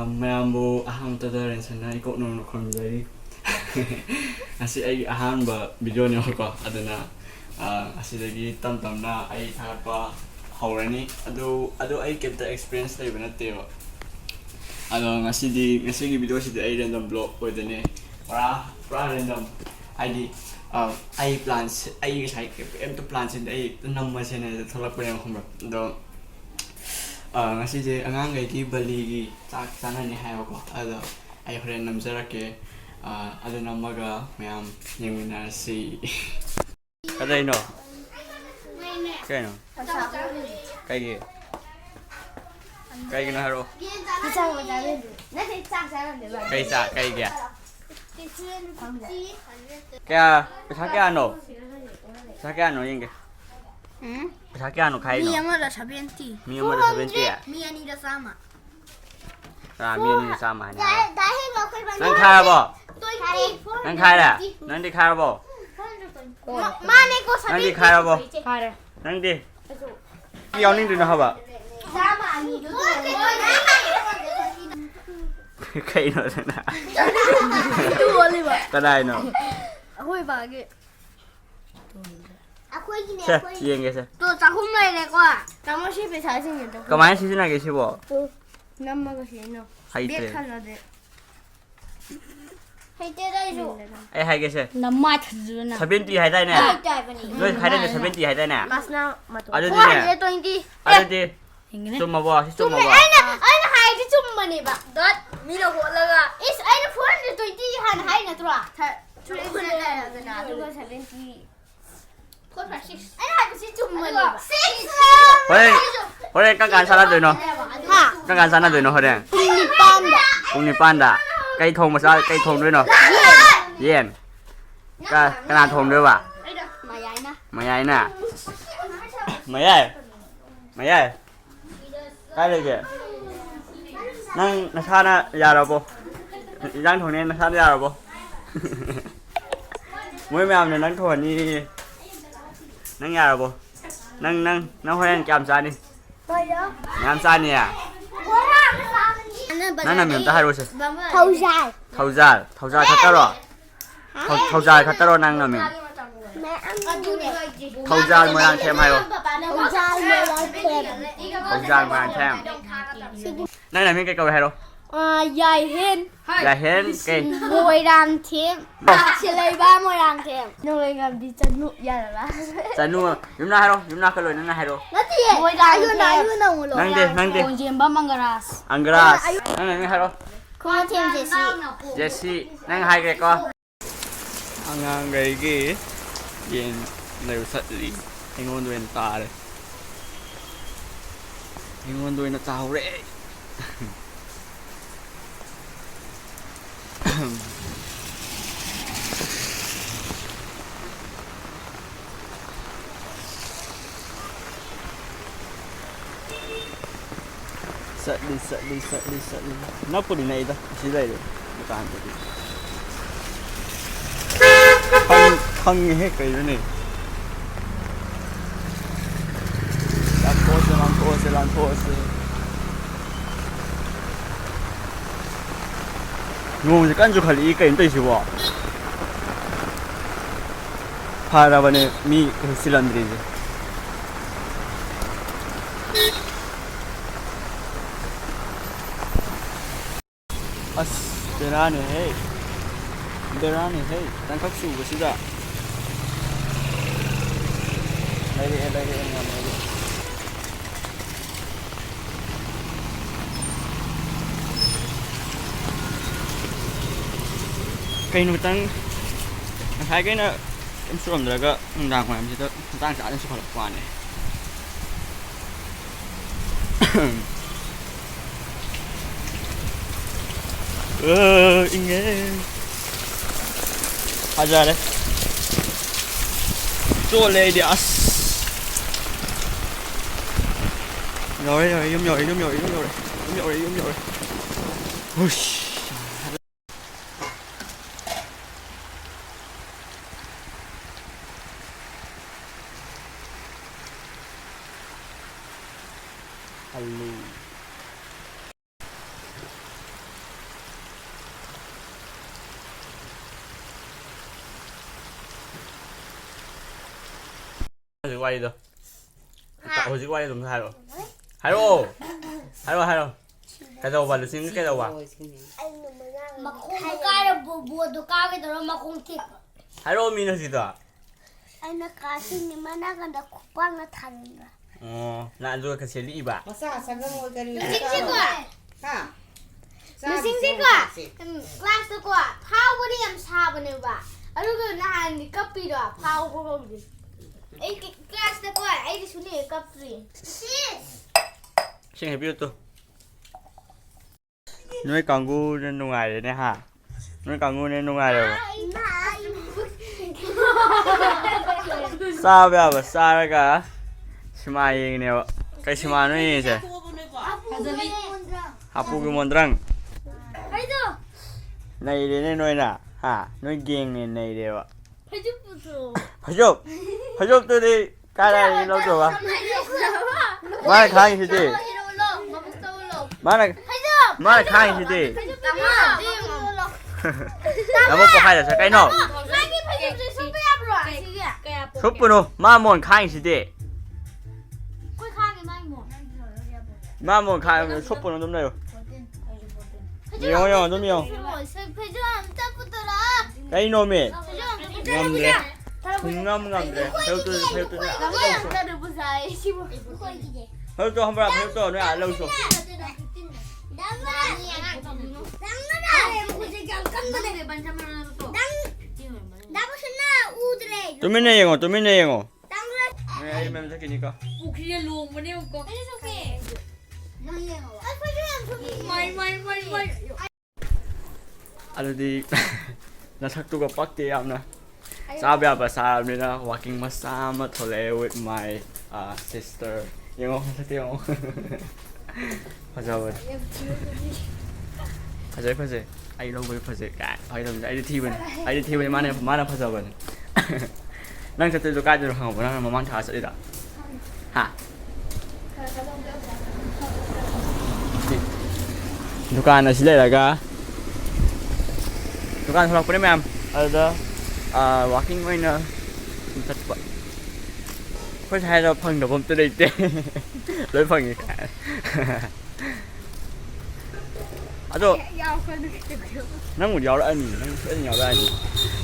mayambu aham tada rin sana ikot nung nakonjari. Asi ay aham ba video niyo ko adana asi lagi tam na ay thapa hawrani ado ay kenta experience tayo banate ba. Ngasi gi video si ay random vlog ko dene. Para random ID ay plans ay sai em to plans ay number sene tholak pa yung khumba. Ngasi je angang ki bali gi chak sana ni hayo ko ay friend namjarake namaga mayam yengina si kada ino kaya no kaya na haro kaya kaya kaya yenge Sakya no kai no. Miyama da 70. Miyama da 70 ya. Miyani da sama. Miyani da sama ne. Nan kai ba. Nan kai da. Nan di kai ba. Mane ko 70. Nan di kai ba. Kai. Nan di. Yau ning din ha ba. Sama ni do. Kai no na. Du oli ba. Kadai no. Akoi ba ge. 자, 이행해서. 또 작품만 내가 나머지 잘생겼다. 그만 시즌하게 쉬워. 또 남마가 싫어. 하이트. 하이트라이죠. 에 하이게서. 남마 찾으나. 70 하이다네. 너 하이다네 70 하이다네. 마스나 마토. 아저디네. 또 인디. 아저디. 좀 봐봐. 좀 봐봐. 아이나 하이트 좀 많이 봐. 너 밀어 올라가. 이스 아이나 폰데 또 인디 한 하이나 들어와. 자, 출근해야 누가 70. Hore các ngàn sana nó, các ngàn sana nó hore. Uni panda, cây thùng mà sao cây thùng nó, yen, cái ngàn thùng nữa bà, mày ai nè, mày ai, cái này kìa, năng sana già rồi bố, năng thùng này năng sana già rồi bố, mỗi mèo này năng thùng đi. Nang nhà rồi bố, nang hoa anh chạm sao đi, chạm sao nè, nang làm gì ta hay rồi sao? Thâu dài khát rồi nang làm gì? Thâu dài mới ăn thêm hay không? Thâu dài mới ăn thêm, nang làm cái câu hay không? Dài hen cái môi đàn thêm chỉ lấy ba môi đàn thêm nuôi làm đi chân nụ ra là chân nụ chúng ta hay không chúng ta cái lời nó hay không môi đàn thêm nang đi onjem ba mangras nang làm hay không không thêm Jesse nang hai cái con Angang cái yen đều sạch lý anh ngôn đuôi ta đây anh ngôn đuôi nó tao đấy sợ đi nó có đi này thôi chỉ đây được toàn được không nghe hết cái này làm pose ngon kan ju khali cái tới chứ bộ phara bane mi silandri as derane hey tan khắc su của sida đây đi ngắm đây cây nuôi tăng hai cái nữa em xuống rồi cái đàng hoàng em chỉ tăng trả lên số phận quan này inge aja đấy cho lên đi as rồi yếm nhồi ui hꯧꯖꯤꯛ ꯋꯥꯔꯤꯗꯣ hꯧꯖꯤꯛ ꯋꯥꯔꯤ ꯑꯗꯨꯝ ꯍꯥꯏꯔꯛꯑꯣ ꯀꯩꯗꯧꯕ ꯂꯨꯆꯤꯡꯒ ꯀꯩꯗꯧꯕ ꯃꯈꯣꯡ ꯀꯥꯏꯔ ꯕꯣꯗꯣ ꯀꯥꯒꯗꯧꯔ ꯃꯈꯣꯡ ꯊꯦꯛꯄ ꯍꯥꯏꯔꯛꯑꯣ ꯃꯤꯅ ꯍꯧꯖꯤꯛꯇꯣ ꯑꯩꯅ ꯀꯥꯁꯤꯡꯅꯤ ꯃꯅꯥꯒꯟꯗ ꯈꯨꯄꯥꯛꯅ ꯊꯥꯔꯤꯕ ꯅꯪ ꯑꯗꯨꯒ ꯈꯁꯦ ꯂꯤꯛꯏꯕ ꯂꯨꯆꯤꯡꯁꯦꯀꯣ ꯀ꯭ꯂꯥꯁꯇꯀꯣ ꯐꯥꯎꯕꯗꯤ ꯌꯥꯝ ꯁꯥꯕꯅꯦꯕ ꯑꯗꯨꯒ ꯅꯍꯥꯟꯗꯤ ꯀꯞꯄꯤꯗꯣ ꯐꯥꯎꯕ ꯍꯧꯗꯦ ꯑꯩ ꯀ꯭ꯂꯥꯁꯇꯀꯣ ꯑꯩꯗꯤ ꯁꯨꯅꯦ ꯀꯞꯇ꯭ꯔꯤ ꯏꯁꯤꯡ ꯍꯩꯕꯤꯌꯨ ꯇꯨ ꯅꯣꯏ ꯀꯥꯡꯒꯨꯅ ꯅꯨꯡꯉꯥꯏꯔꯦꯅꯦ ꯍꯥ ꯅꯣꯏ ꯀꯥꯡꯒꯨꯅ ꯅꯨꯡꯉꯥꯏꯔꯦꯕ ꯆꯥꯕ ꯌꯥꯕ ꯆꯥꯔꯒ ꯁꯤꯃꯥ ꯌꯦꯡꯉꯤꯅꯦꯕ ꯀꯩ ꯁꯤꯃꯥꯅꯣ ꯌꯦꯡꯉꯤꯁꯦ ꯍꯥꯄꯨꯒꯤ ꯃꯣꯟꯗ꯭ꯔꯪ ꯅꯩꯔꯦꯅꯦ ꯅꯣꯏꯅ ꯍꯥ ꯅꯣꯏ ꯒꯦꯡꯅꯦ ꯅꯩꯔꯦꯕ ꯐꯩꯖꯣꯞꯇꯨꯗꯤ ꯀꯥꯏꯗꯒꯤ ꯂꯧꯗꯧꯕ ꯃꯥꯅ ꯈꯥꯡꯉꯤꯁꯤꯗꯤ ꯃꯥꯅ ꯈꯥꯡꯉꯤꯁꯤꯗꯤ ꯑꯃꯨꯛ ꯄꯣꯈꯥꯏꯔꯁꯦ ꯀꯩꯅꯣ ꯁꯨꯞꯄꯨꯅꯨ ꯃꯥ ꯃꯣꯟ ꯈꯥꯡꯉꯤꯁꯤꯗꯤ ꯃꯥ ꯃꯣꯟ ꯈꯥꯡꯉꯤ ꯁꯨꯞꯄꯨꯅꯨ ꯑꯗꯨꯝ ꯂꯩꯌꯨ ꯌꯦꯡꯉꯣ ꯑꯗꯨꯝ ꯌꯦꯡꯉꯣ ꯀꯩꯅꯣꯃꯤ ꯉꯝꯗ꯭ꯔꯦ ꯉꯝꯗ꯭ꯔꯦ ꯐꯩꯖꯣꯞꯇꯣ ꯈꯪꯕ꯭ꯔꯥ ꯐꯩꯖꯣꯞꯇꯣ ꯅꯣꯏ ꯑꯥ ꯂꯧꯁꯨ ꯇꯨꯃꯤꯟꯅ ꯌꯦꯡꯉꯣ ꯑꯩ ꯃꯦꯝ ꯆꯠꯈꯤꯅꯤꯀꯣ ꯄꯨꯈ꯭ꯔꯤꯗ ꯂꯣꯡꯕꯅꯦꯕꯀꯣ ꯑꯗꯨꯗꯤ ꯅꯁꯛꯇꯨꯒ ꯄꯛꯇꯦ ꯌꯥꯝꯅ ꯆꯥꯕ ꯌꯥꯕ ꯆꯥꯔꯕꯅꯤꯅ ꯋꯥꯛꯀꯤꯡ ꯃꯆꯥ ꯑꯃ ꯊꯣꯛꯂꯛꯑꯦ ꯋꯤꯠ ꯃꯥꯏ ꯁꯤꯁꯇꯔ ꯌꯦꯡꯉꯣ ꯃꯁꯛꯇ ꯌꯦꯡꯉꯣ ꯐꯖꯕꯅꯦ ꯐꯖꯩ ꯑꯩ ꯂꯧꯕꯩ ꯐꯖꯩ ꯀꯥꯏ ꯐꯖꯕꯅꯦ ꯑꯩꯗꯤ ꯊꯤꯕꯅꯦ ꯃꯥꯅ ꯐꯖꯕꯅꯦ ꯅꯪ ꯆꯠꯇꯣꯏꯗꯣ ꯀꯥꯏꯗꯅꯣ ꯈꯪꯉꯕ ꯅꯪꯅ ꯃꯃꯥꯡ ꯊꯥ ꯆꯠꯂꯤꯗ ꯍꯥ ꯗꯨꯀꯥꯟ ꯑꯁꯤ ꯂꯩꯔꯒ ꯗꯨꯀꯥꯟ ꯊꯣꯛꯂꯛꯄꯅꯦ ꯃꯌꯥꯝ ꯑꯗꯨꯗ ꯋꯥꯛꯀꯤꯡ ꯑꯣꯏꯅ ꯆꯠꯄ ꯑꯩꯈꯣꯏ ꯁ꯭ꯋꯥꯏꯗ ꯐꯪꯗꯕ ꯑꯝꯇ ꯂꯩꯇꯦ ꯂꯣꯏ ꯐꯪꯉꯤ ꯀꯥꯏ ꯑꯗꯣ ꯅꯪꯕꯨꯗꯤ ꯌꯥꯎꯔꯛꯑꯅꯤ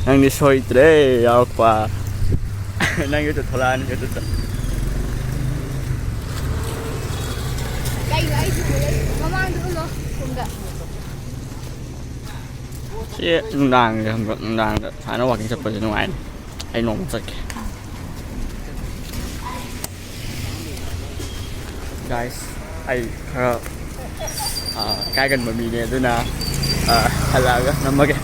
ꯅꯪꯗꯤ ꯁꯣꯏꯗ꯭ꯔꯦ ꯌꯥꯎꯔꯛꯄ ꯅꯪ ꯌꯨꯇꯨꯕ ꯊꯣꯛꯂꯛꯑꯅꯤ ꯌꯨꯇꯨꯕꯇ ꯁꯤ ꯅꯨꯡꯗꯥꯡꯗ ꯁꯨꯃꯥꯏꯅ ꯋꯥꯛꯀꯤꯡ ꯆꯠꯄꯁꯦ ꯅꯨꯡꯉꯥꯏꯅꯤ ꯑꯩ ꯅꯣꯡꯃ ꯆꯠꯀꯦ guys ꯑꯩ ꯈꯔ ꯏꯀꯥꯏꯒꯟꯕ ꯃꯤꯅꯦ ꯑꯗꯨꯅ ꯍꯜꯂꯛꯑꯒ ꯅꯝꯃꯒꯦ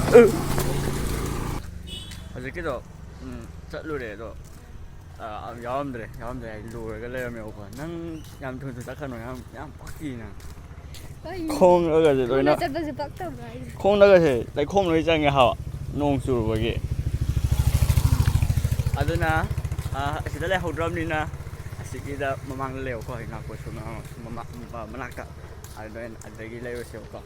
ꯍꯧꯖꯤꯛꯀꯤꯗꯣ ꯆꯠꯂꯨꯔꯦ ꯑꯗꯣ ꯌꯥꯎꯔꯝꯗ꯭ꯔꯦ ꯍꯥꯏꯗꯤ ꯂꯣꯏꯔꯒ ꯂꯩꯔꯝꯃꯦꯕꯀꯣ ꯅꯪ ꯌꯥꯝ ꯊꯨꯅ ꯆꯠꯀꯅꯣ ꯌꯥꯝ ꯄꯛꯇꯤ ꯅꯪ ꯈꯣꯡꯗꯒꯁꯦ ꯂꯣꯏꯅ ꯈꯣꯡꯗꯒꯁꯦ ꯂꯩꯈꯣꯝ ꯂꯣꯏ ꯆꯪꯉꯦ ꯍꯥꯎ ꯅꯣꯡ ꯆꯨꯔꯨꯕꯒꯤ ꯑꯗꯨꯅ ꯑꯁꯤꯗ ꯂꯩꯍꯧꯗ꯭ꯔꯕꯅꯤꯅ ꯑꯁꯤꯒꯤꯗ ꯃꯃꯥꯡꯗ ꯂꯩꯌꯣꯀꯣ ꯉꯥꯛꯄꯁꯨ ꯃꯅꯥꯛꯇ ꯑꯗꯨꯗꯒꯤ ꯂꯩꯔꯨꯁꯦꯕꯀꯣ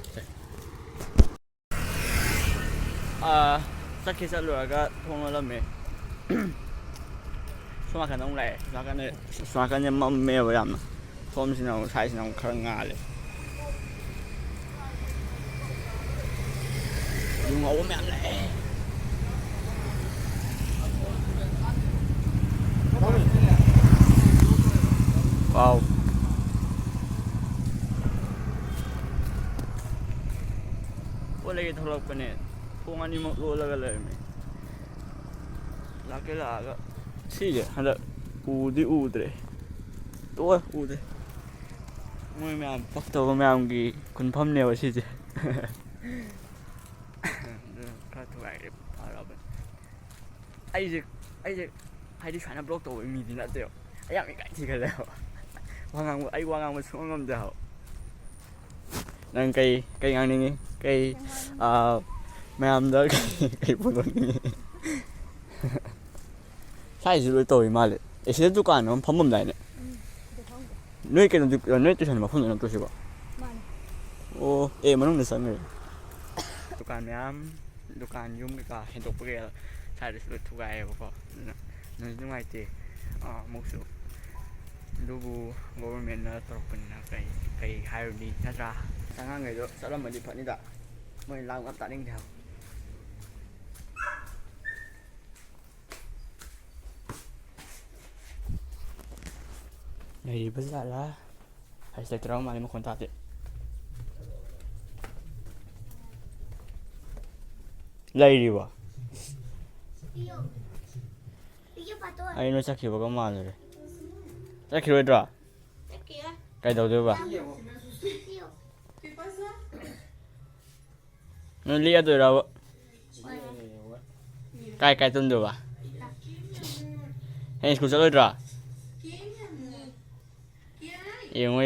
ꯆꯠꯂꯨꯔꯒ ꯊꯣꯡ ꯂꯣꯜꯂꯝꯃꯦ ꯁꯣꯝ ꯅꯥꯀꯟꯗ ꯑꯃꯨꯛ ꯂꯥꯛꯑꯦ ꯁꯣꯝ ꯅꯥꯀꯟꯁꯦ ꯃꯝꯃꯦꯕ ꯌꯥꯝꯅ ꯁꯣꯝꯁꯤꯅ ꯑꯃꯨꯛ ꯁꯥꯏꯁꯤꯅ ꯑꯃꯨꯛ ꯈꯔ ꯉꯥꯜꯂꯦ ꯌꯨ ꯉꯧꯕ ꯃꯌꯥꯝ ꯂꯥꯛꯑꯦ ꯋꯥꯎ ꯄꯣꯠ ꯂꯩꯒꯦ ꯊꯣꯛꯂꯛꯄꯅꯦ ꯊꯣꯡ ꯑꯅꯤꯃꯛ ꯂꯣꯜꯂꯒ ꯂꯩꯔꯝꯃꯦ ꯂꯥꯛꯑꯒ ꯁꯤꯁꯦ ꯍꯟꯗꯛ ꯎꯗ꯭ꯔꯦ ꯎꯗꯦ ꯃꯣꯏ ꯃꯌꯥꯝ ꯄꯛꯇꯕ ꯃꯌꯥꯝꯒꯤ ꯈꯨꯟꯐꯝꯅꯦꯕ ꯁꯤꯁꯦ ꯈꯔ ꯊꯨꯒꯥꯏꯔꯦ ꯐꯔꯕꯅꯦ ꯑꯩꯁꯦ ꯍꯥꯏꯗꯤ ꯁꯨꯃꯥꯏꯅ ꯕ꯭ꯂꯣꯛ ꯇꯧꯕ ꯃꯤꯗꯤ ꯅꯠꯇꯦꯕ ꯑꯩ ꯌꯥꯝ ꯏꯀꯥꯏ ꯊꯤꯒꯠꯂꯦꯕ ꯑꯩ ꯋꯥ ꯉꯥꯡꯕ ꯁꯨꯡꯉꯝ ꯉꯝꯗꯦ ꯍꯥꯏꯕ ꯅꯪ ꯀꯩ ꯉꯥꯡꯅꯤꯡꯉꯤ ꯃꯌꯥꯝꯗ ꯀꯩ ꯐꯣꯡꯗꯣꯛꯅꯤꯡꯉꯤ ꯁ꯭ꯋꯥꯏꯁꯤ ꯂꯣꯏ ꯇꯧꯋꯤ ꯃꯥꯜꯂꯦ ꯁꯤꯗ ꯗꯨꯀꯥꯟ ꯑꯃ ꯐꯝꯃꯝꯗꯥꯏꯅꯦ ꯅꯣꯏ ꯅꯣꯏ ꯇꯨꯏꯁꯟ ꯃꯐꯝꯗ ꯅꯠꯇ꯭ꯔꯣ ꯁꯤꯕꯣ ꯑꯣ ꯃꯅꯨꯡꯗ ꯆꯪꯉꯦ ꯗꯨꯀꯥꯟ ꯃꯌꯥꯝ ꯗꯨꯀꯥꯟ ꯌꯨꯝ ꯀꯩꯀꯥ ꯍꯦꯟꯗꯣꯛꯄ ꯀꯩꯀꯥ ꯁ꯭ꯋꯥꯏꯗꯁꯨ ꯂꯣꯏ ꯊꯨꯒꯥꯏꯌꯦꯕꯀꯣ ꯑꯗꯨꯅ ꯅꯨꯡꯉꯥꯏꯇꯦ ꯑꯃꯨꯛꯁꯨ ꯑꯗꯨꯕꯨ ꯒꯣꯕꯔꯃꯦꯟꯅ ꯇꯧꯔꯛꯄꯅꯤꯅ ꯀꯩ ꯍꯥꯏꯔꯨꯅꯤ ꯅꯠꯇ꯭ꯔꯥ ꯑꯉꯥꯡꯈꯩꯗꯣ ꯆꯠꯂꯝꯃꯗꯤ ꯐꯅꯤꯗ ꯃꯣꯏ ꯂꯥꯡ ꯌꯥꯝ ꯇꯥꯅꯤꯡꯗꯦ ꯍꯥꯏꯕ ꯂꯩꯔꯤꯕ ꯖꯥꯠꯂꯥ ꯍꯩꯁ ꯂꯩꯇ꯭ꯔꯕ ꯃꯥꯜꯂꯤ ꯃꯈꯣꯟ ꯇꯥꯗꯦ ꯂꯩꯔꯤꯕ ꯑꯩꯅ ꯆꯠꯈꯤꯕꯒ ꯃꯥꯜꯂꯨꯔꯦ ꯆꯠꯈꯤꯔꯣꯏꯗ꯭ꯔꯣ ꯀꯩꯗꯧꯗꯣꯏꯕ ꯅꯣꯏ ꯂꯦꯛꯑꯗꯣꯏꯔꯕ ꯀꯥꯏ ꯇꯨꯝꯗꯣꯏꯕ ꯍꯌꯦꯡ ꯁ꯭ꯀꯨꯜ ꯆꯠꯂꯣꯏꯗ꯭ꯔꯣ ꯌꯦꯡꯉꯣ